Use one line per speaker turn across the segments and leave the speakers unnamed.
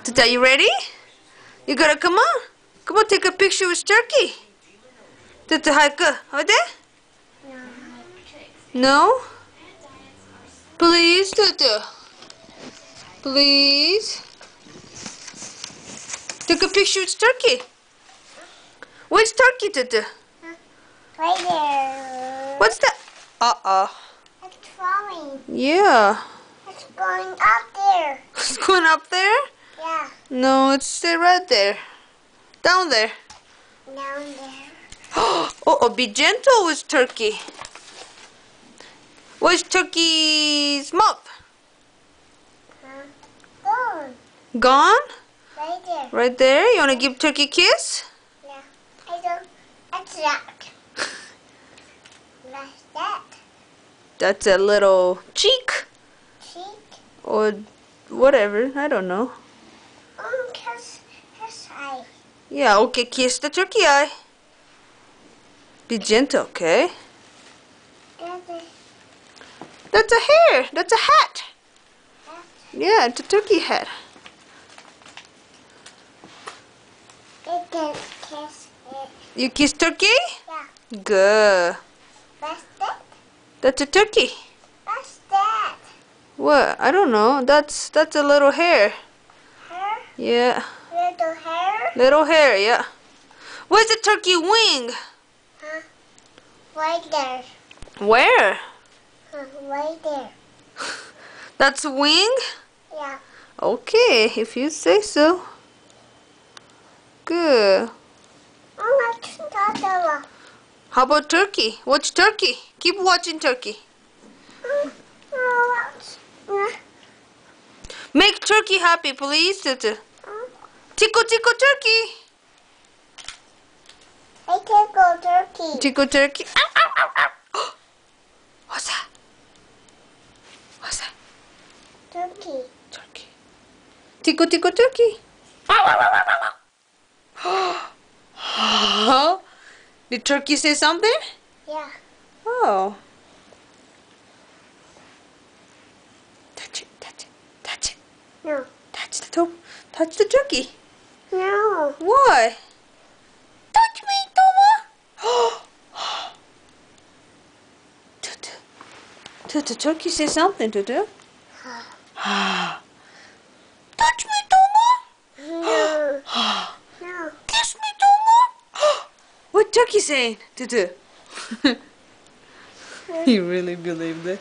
Are you ready? You gotta come on. Come on, take a picture with Turkey. Tutu, Haika. Over there? No? Please, Tutu. Please. Take a picture with Turkey. Where's Turkey, Tutu?
Right there.
What's that? Uh-oh.
It's falling.
Yeah.
It's going up there.
It's going up there?
Yeah.
No, it's stay right there. Down there.
Down there.
Oh, be gentle with Turkey. Where's Turkey's mop?
Gone.
Gone?
Right there.
Right there? You want to give Turkey a kiss?
Yeah. I don't. That's that. That's that.
That's a little cheek.
Cheek.
Or whatever. I don't know.
Kiss his eye.
Yeah, okay. Kiss the turkey eye. Be gentle, okay? That's a hair. That's a hat. Yeah, it's a turkey hat.
It can kiss it.
You kiss turkey?
Yeah.
Good.
What's that?
That's a turkey.
What's that?
What? I don't know. That's a little hair.
Hair?
Yeah.
Little hair?
Little hair, yeah. Where's the turkey wing?
Huh? Right there.
Where?
Right there.
That's a wing?
Yeah.
Okay, if you say so. Good.
That's not
How about turkey? Watch turkey. Keep watching turkey. Make turkey happy, please, Tutu. Tickle, tickle, turkey.
I tickle turkey.
Tickle, turkey. Ow, ow, ow, ow. What's that? What's that?
Turkey.
Turkey. Tickle, tickle, turkey. Ow, ow, ow, ow, ow, ow. Did turkey say something?
Yeah.
Oh. Touch it, touch it, touch it.
No.
Touch the turkey.
No.
Why? Touch me, Toma. Tutu. Tutu, turkey say something, Tutu. Touch me, Toma.
No. No.
Kiss me, Toma. What turkey saying, Tutu? You really believe that?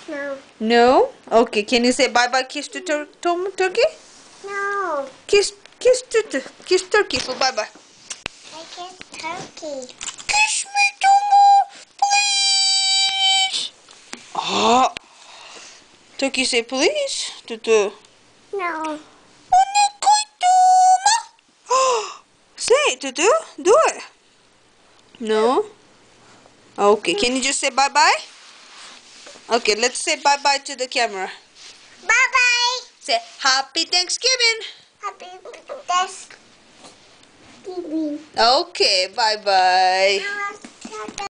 No.
No? Okay, can you say bye-bye kiss to turkey?
No.
Kiss turkey for bye-bye.
I kiss turkey.
Kiss me, Tomo, please. Oh. Turkey say please, Tutu.
No.
Say it, Tutu. Do it. No? Okay, can you just say bye-bye? Okay, let's say bye-bye to the camera.
Bye-bye.
Say Happy Thanksgiving.
Happy Thanksgiving.
Okay, bye-bye.
Now let's